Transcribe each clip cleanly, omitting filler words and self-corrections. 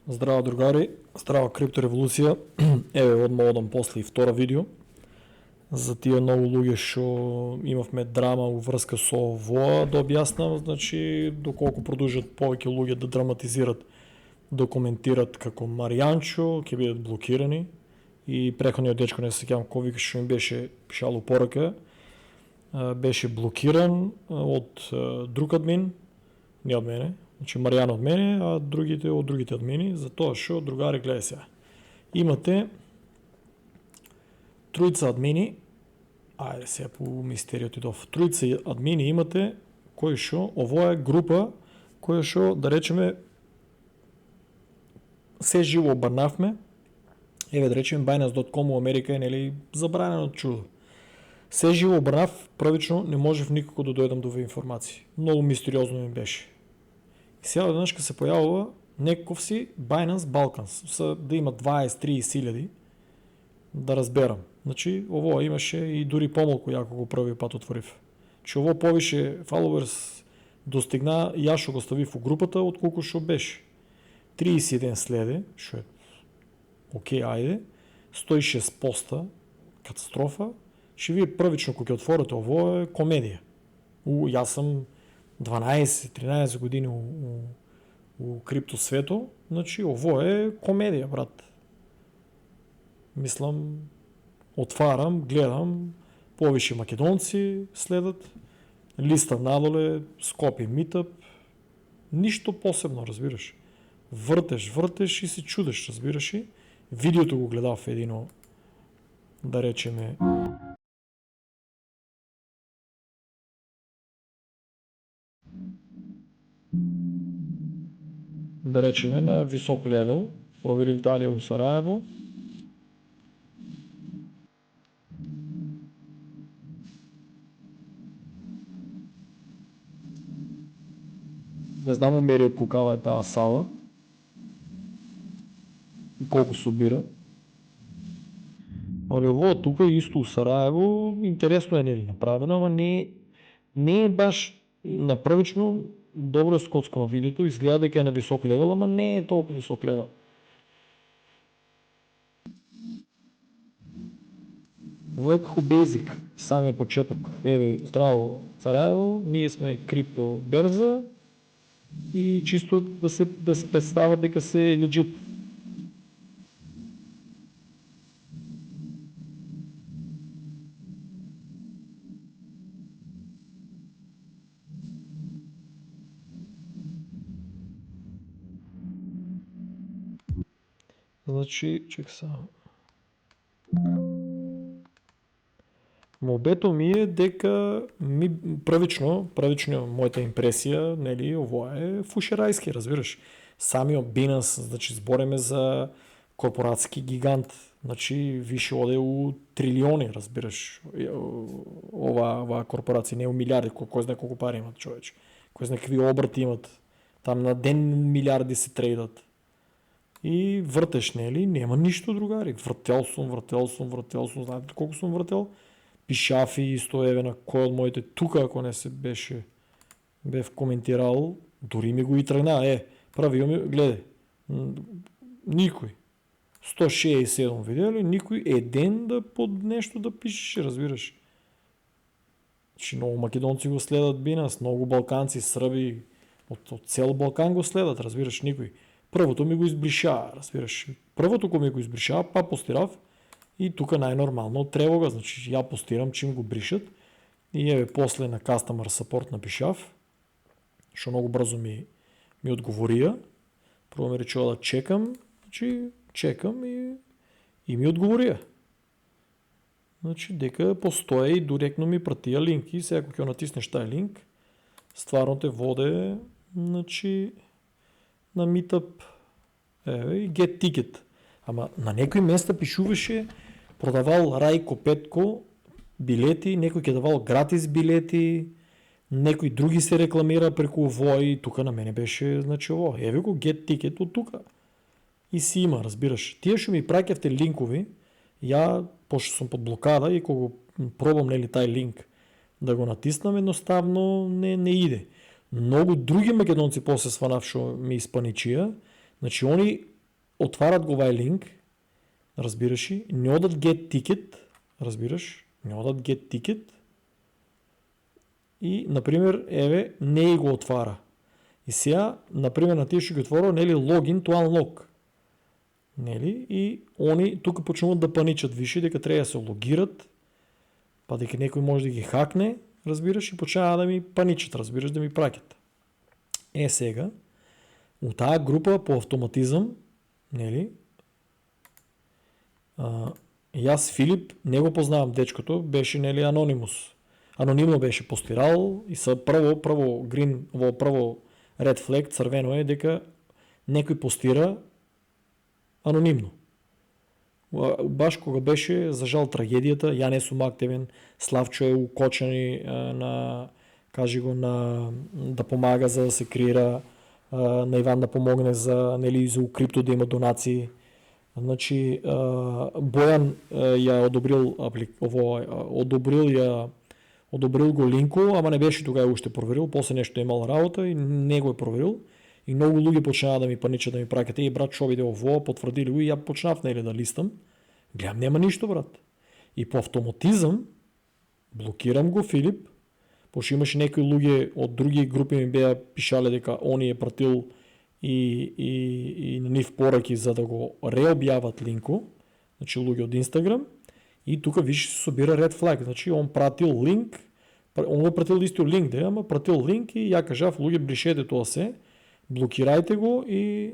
Здраво другари, здраво криптореволуција. Еве одма одам после и втора видео за тие многу луѓе што имавме драма у врска со ОВО да објаснам, значи доколку продолжат повеќе луѓе да драматизират, да коментират како Маријанчо ќе бидат блокирани и преходниот дечко, не се сеќавам кој викаше што им беше пишало порака, беше блокиран од друг админ, не од мене. Значи Маријан од мене, а другите од другите админи, за тоа што другари гледај сега. Имате тројца админи, ајде сега по мистериот и дов. Тројца админи имате кои што овоја е група која што да речеме се живо обарнавме. Еве да речеме Binance.com у Америка е нели забранено чудо. Се живо обрнав, првично не можев никако да дојдам до овие информации. Многу мистериозно ми беше. Сега веднаш се појавува некој си Binance Balkans, да има 20-30 илјади, да разберам. Значи, ово имаше и дури помалку јако го први пат отворив. Че ово повише followers достигна, јас што го ставив у групата, отколку што беше. 31 следе, што е окей, ајде, 106 поста, катастрофа, ще вие првично кога ќе отворите ово е комедија. Јас сум 12-13 години у крипто свето, значи ово е комедија, брат. Мислам, отварам, гледам, повише македонци следат, листа надоле, Скопје Meetup, ништо посебно, разбираш. Вртеш и се чудеш, разбираш и. Видеото го гледав едино, да речеме, на висок левел, проверив дали е у Сараево. Не знам умериот кукава е таа сала и колку собира. Али ово тука исто у Сараево, интересно е нели направено, ама не е баш напрвично добро скоцкано видеото, изгледа дека е на висок левел, ама не е толку висок левел. Ово е како Basic, самиот почеток. Еве, здраво Сараево, ние сме крипто берза и чисто да се представат дека се legit. Значи, чек само. Молбето ми е дека првично мојата импресија, нели, ово е фушерајски, разбираш. Самиот Binance, значи збореме за корпоратски гигант, значи више оде у трилиони, разбираш. Ова корпорација не у милиарди, кој знае колку пари имат човече. Кој знае какви обрти имат. Там на ден милиарди се трейдат. И вртеш, нели, нема ништо другари. Вртел сум, знаете колку сум вртел? Пишафи исто, еве на кој од моите тука, ако не се бев коментирал, дури ми го и тргна, правио ми, гледај, никој. 167 видеали, никој еден да под нешто да пишеше, разбираш. Значи, многу македонци го следат Binance, многу балканци, срби, од цел Балкан го следат, разбираш, никој. Првото ми го избришаа, разбираш. Првото кој ми го избришаа, па постирав, и тука најнормално тревога, значи ја постирам чим го бришат и еве после на customer support напишав, што многу брзо ми одговорија. Прво ми речува да чекам, значи чекам и ми одговорија. Значи дека постои и директно ми пратија линки, сега кога ќе натиснеш тај линк, стварно те воде, значи на Meetup, еве и get ticket. Ама на некои места пишуваше продавал Рајко Петко билети, некој ќе давал гратис билети, некои други се рекламира преку ово и тука на мене беше, значи ово, еве го get ticket од тука. И си има, разбираш. Тие што ми праќавте линкови, ја, пошто сум под блокада и кога пробам нели тај линк да го натиснам, едноставно не иде. Многу други македонци после сванав што ми испаничија, значи они отварат го овај линк, разбираш ли, не одат get ticket, разбираш, не одат get ticket и, например, еве, не го отвара. И сега, например, на тие што ги отворува, нели, login to unlock. Нели? И они тука почнуваат да паничат више, дека треба да се логират, па дека некој може да ги хакне, разбираш, и почнаа да ми паничат, разбираш, да ми праќат. Сега, у таа група по автоматизам, нели, јас Филип не го познавам дечкото, беше, нели, анонимно беше постирал и са прво green, прво red flag, црвено е дека некој постира анонимно. Баш кога беше, за жал, трагедијата, ја не сум активен, Славчо е укочени кажи го, да помага за да се креира, на Иван да помогне за, нели, за крипто да има донации. Значи, Бојан ја одобрил го линку, ама не беше тогава уште проверил, после нешто имал работа и не го е проверил. И многу луѓе почнаа да ми паничат, да ми праќат, брат, шо биде ово, потврдили го и ја почнав, нели, да листам. Гледам, нема ништо, брат. И по автоматизам блокирам го Филип, пошто имаше некои луѓе од други групи ми беа пишале дека они е пратил и на нив пораки за да го реобјават линку, значи луѓе од Инстаграм, и тука више се собира red flag, значи он пратил линк, он го пратил истиот линк, ама пратил линк и ја кажав, луѓе, бришете тоа се, блокирајте го и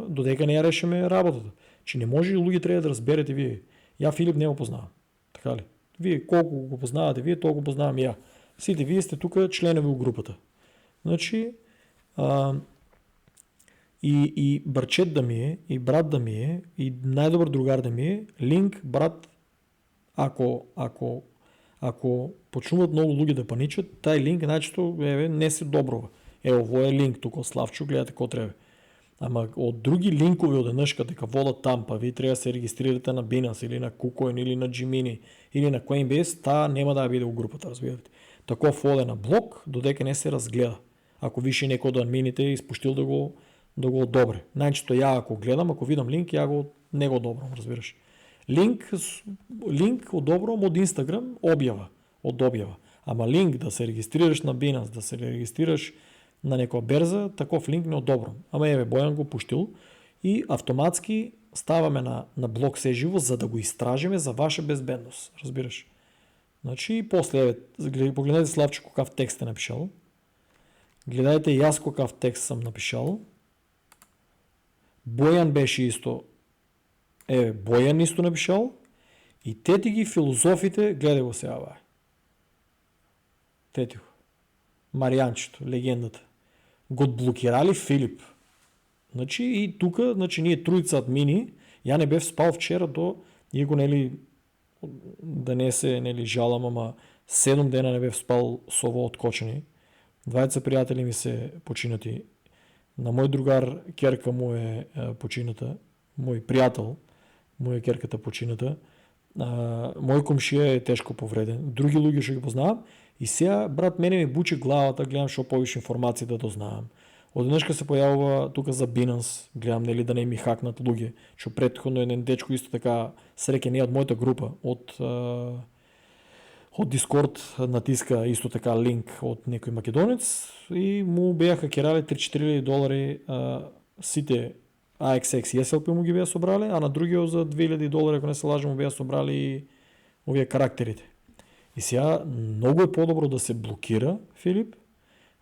додека не ја решиме работата. Че не може, луѓе треба да разберете вие. Ја Филип не го познавам. Така ли? Вие колку го познавате вие, толку познавам ја. Сите вие сте тука членови у групата. Значи, и брчет да ми е, и брат да ми е, и најдобар другар да ми е, линк, брат, ако почнуваат многу луѓе да паничат, тај линк најчесто не се добрува. Ово е линк тука од Славчо, гледате кој треба. Ама од други линкови од еднашка дека водат там, па ви треба да се регистрирате на Binance или на KuCoin или на Gemini или на Coinbase, таа нема да биде у групата, разбирате. Таков оде на блок додека не се разгледа. Ако више некој од админите испуштил да го одобри. Најчесто ја ако гледам, ако видам линк, ја го не го одобрам, разбираш. Линк одобрам од Instagram, објава. Ама линк да се регистрираш на Binance, да се регистрираш на некоја берза, таков линк не одобрам. Ама Бојан го пуштил и автоматски ставаме на блок се живо за да го истражиме за ваша безбедност, разбираш. Значи, после, погледнете Славчо какав текст е напишал. Гледајте јас какав текст сам напишал. Бојан беше исто. Бојан исто напишал. И тети ги филозофите, гледај го сега, бе. Тети го. Маријанчето, легендата. Го блокирали Филип. Значи, и тука, значи, ние тројца админи, ја не бев спал вчера до, иако, нели, да не се, нели, жалам, ама 7 дена не бев спал со ово откочени. 20 пријатели ми се починати. На мој другар керка му е почината, мој пријател, моја керката почината. Мој комшија е тешко повреден. Други луѓе што ги познавам. И сега, брат, мене ми бучи главата, гледам што повише информации да дознавам. Однешка се појавува тука за Binance, гледам, нели, да не ми хакнат луѓе, што претходно еден дечко исто така среќа не од мојата група, од Discord натиска исто така линк од некој македонец и му беа хакерали $3-4,000 сите AXX и SLP му ги беа собрали, а на другиот за $2,000, ако не се лажам, му беа собрали и овие карактерите. И сега многу е подобро да се блокира Филип,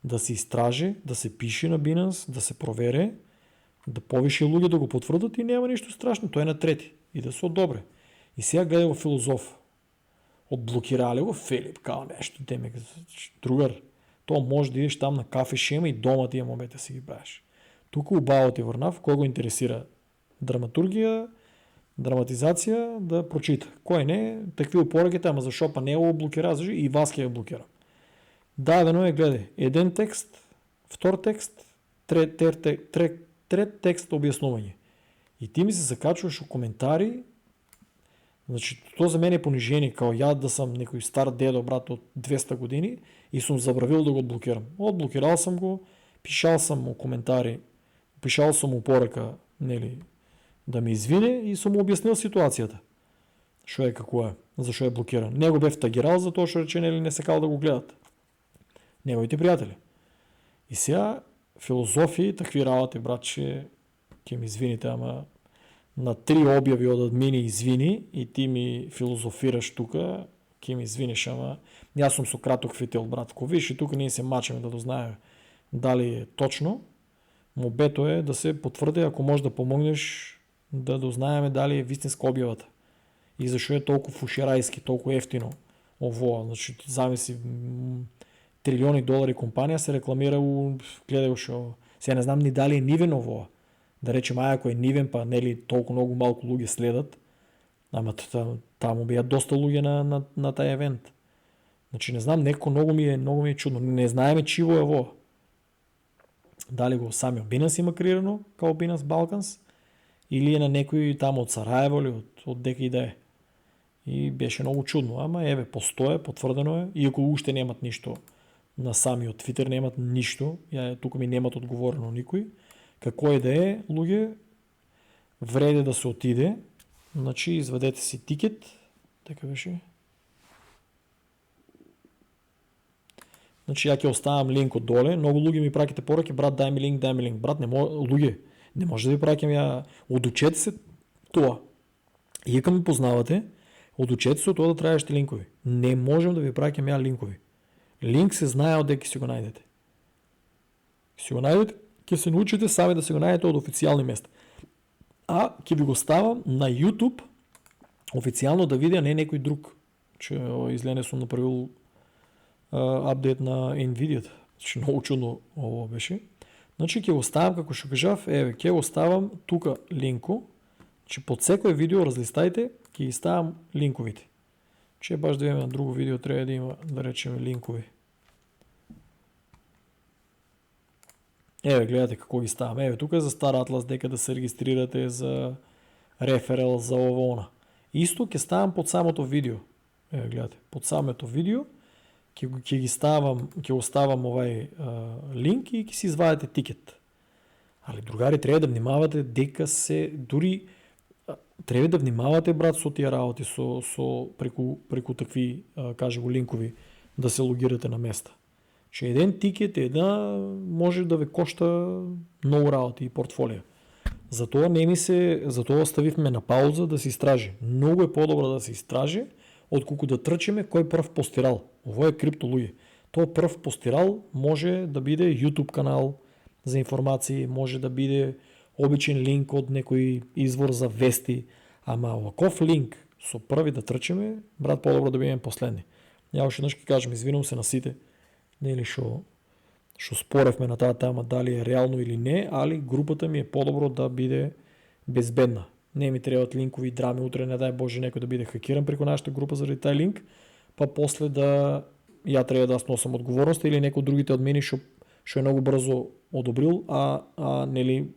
да се истражи, да се пише на Binance, да се провере, да повише луѓе да го потврдат и нема ништо страшно, тој е на трети и да се одобре. И сега гледа го филозоф. Одблокирале го Филип, као нешто, демек, другар, тоа може да идеш там на кафе шема и дома тие моменти си ги баш. Тука убаво ти врнав, кој го интересира драматургија, драматизација, да прочита. Кој не, такви упораките, ама зашо па не го блокира, зашо и вас ќе го блокира. Дадено е, гледај, еден текст, втор текст, трет текст објаснување. И ти ми се закачуваш у коментари. Значи, тоа за мене е понижение, као ја да сам некој стар дедо, брат, од 200 години и сум забравил да го одблокирам. Одблокирал сам го, пишал сам у коментари, пишал сам у порака, нели, да ми извини и сум му објаснил ситуацијата. Што е како е, зашо е блокиран. Не го бев тагирал затоа што рече нели не сакал да го гледат. Неговите пријатели. И сега филозофии, такви работи, братче, ќе ми извините, ама на 3 објави од админи извини и ти ми филозофираш тука, ќе ми извиниш, ама јас сум со краток фитил, брат. Ко виш и тука ние се мачеме да дознаеме дали е точно. Мобето е да се потврди, ако можеш да помогнеш да дознаеме дали е вистинска објавата. И зашо е толку фушерајски, толку ефтино ово. Значи, замисли, трилиони долари компанија се рекламира гледај шо. Сега не знам ни дали е нивен ово. Да речем, ако е нивен, па нели толку многу малку луѓе следат. Ама таму беа доста луѓе на тај евент. Значи не знам, некако многу ми е чудно. Не знаеме чиво е ово. Дали го самиот Binance има креирано као Binance Balkans или е на некој таму од Сараево или од дека и да е. И беше многу чудно, ама еве постоje, потврдено е, иако уште немат ништо на самиот Twitter, немат ништо, тука ми немат одговорено никој. Како е да е, луѓе, вреде да се отиде, значи извадете си тикет, така беше. Значи ја ќе оставам линкот доле, многу луѓе ми праќате пораки, брат дај ми линк, брат луѓе, не може да ви праќам ја, одучете се тоа. Иако ме познавате, одучете се тоа да трајаште линкови. Не можам да ви праќам ја линкови. Линк се знае од дека си го најдете. Си го најдете, ќе се научите сами да се го најдете од официјални места. А ќе ви го ставам на YouTube официјално да види, а не некој друг. Че изгледа сум направил апдейт на Nvidia. Значи многу чудно ово беше. Значи ќе го ставам како што кажав, еве ќе го ставам тука линку. Значи под секој видео разлистајте, ќе ги ставам линковите. Че баш да имаме на друго видео треба да има, да речеме, линкови. Еве, гледате како ги ставам. Еве, тука е за Star Atlas, дека да се регистрирате за реферал, за ово она. Исто ќе ставам под самото видео. Еве, гледате, под самото видео ќе оставам овај линк и ќе си извадите тикет. Али другари, треба да внимавате дека се дури треба да внимавате, брат, со тие работи, со преку такви, каже го, линкови, да се логирате на места. Че еден тикет, може да ве кошта многу работи и портфолио. Затоа ставивме на пауза да се истражи. Многу е подобро да се истражи, отколку да трчиме кој прв постирал. Ово е крипто, луѓе. Тоа прв постирал може да биде YouTube канал за информации, може да биде обичен линк од некој извор за вести, ама оваков линк со први да трчиме, брат, подобро да бидеме последни. Ја уште еднаш ќе кажам, извинувам се на сите, нели што споревме на таа тема дали е реално или не, али групата ми е подобро да биде безбедна. Не ми требаат линкови драми, утре не дај Боже некој да биде хакиран преку нашата група заради тај линк, па после да ја треба да сносам одговорност или некој другите од мене што е многу брзо одобрил, а нели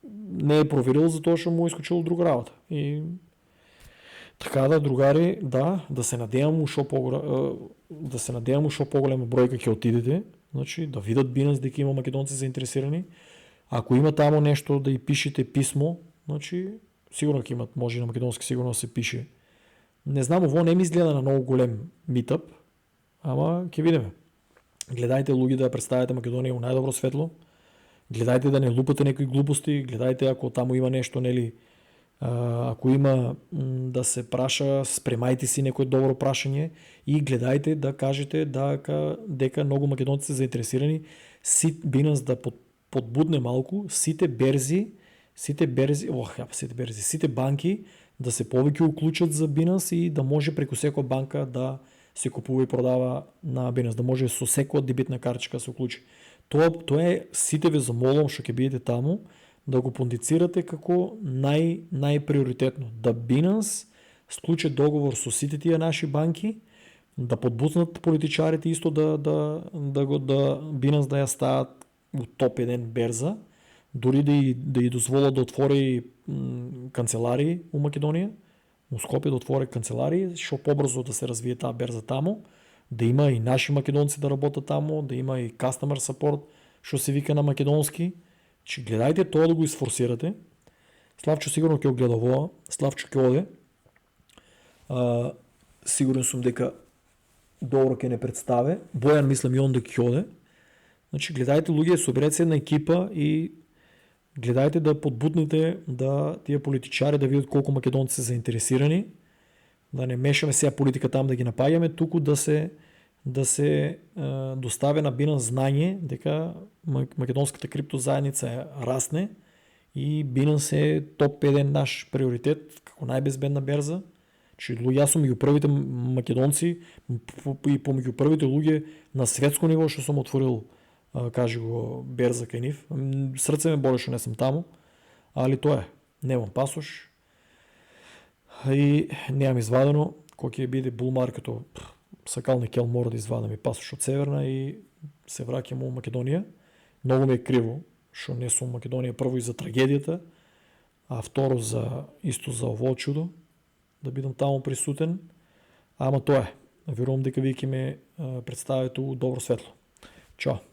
не е проверил затоа што му искочило друга работа. И така да, другари, да се надевам ушо поголема бројка ќе отидете, значи да видат Binance дека има македонци заинтересирани. Ако има таму нешто да и пишете писмо, значи сигурно ќе имат, може на македонски сигурно се пише. Не знам, ово не ми изгледа на многу голем митап, ама ќе видиме. Гледајте луѓе да ја представите Македонија во најдобро светло. Гледајте да не лупате некои глупости, гледајте ако таму има нешто, нели, ако има да се праша, спремајте си некој добро прашање и гледајте да кажете дека многу македонци се заинтересирани, Binance да подбудне малку сите банки да се повеќе уклучат за Binance и да може преку секоја банка да се купува и продава на Binance, да може со секоја дебитна картичка се уклучи. Тоа е, сите ве замолувам што ќе бидете таму, да го пондицирате како најприоритетно. Да Binance склучи договор со сите тие наши банки, да подбуснат политичарите исто да Binance да ја стават у топ 1 берза, дури да ја дозволат да отвори канцеларии у Македонија, у Скопје да отвори канцеларии, што побрзо да се развие таа берза таму, да има и наши македонци да работат таму, да има и customer support, што се вика на македонски. Че гледајте тоа да го изфорсирате, Славчо сигурно ќе го гледа ово, Славчо ќе оде. Сигурен сум дека добро ќе не представе. Бојан мислам и он дека ќе оде. Значи гледајте луѓе, соберете се една екипа и гледајте да подбутнете да тие политичари да видат колку македонци се заинтересирани, да не мешаме сега политика там да ги напаѓаме, туку да се доставя на Binance знање дека македонската крипто заедница расне и Binance е топ 1 наш приоритет како најбезбедна берза. Че јас сум меѓу првите македонци и помеѓу првите луѓе на светско ниво што сум отворил, кажи го, берза кај нив. Срце ме боли што не сум таму, али тоа е. Немам пасош и немам извадено. Кој ќе биде бул маркето, сакал не кел мора да извадам и пасош од Северна и се враќам у Македонија. Многу ми е криво што не сум у Македонија, прво и за трагедијата, а второ исто за ово чудо, да бидам таму присутен, ама тоа е. Верувам дека вие ќе ме представите у добро светло. Чао!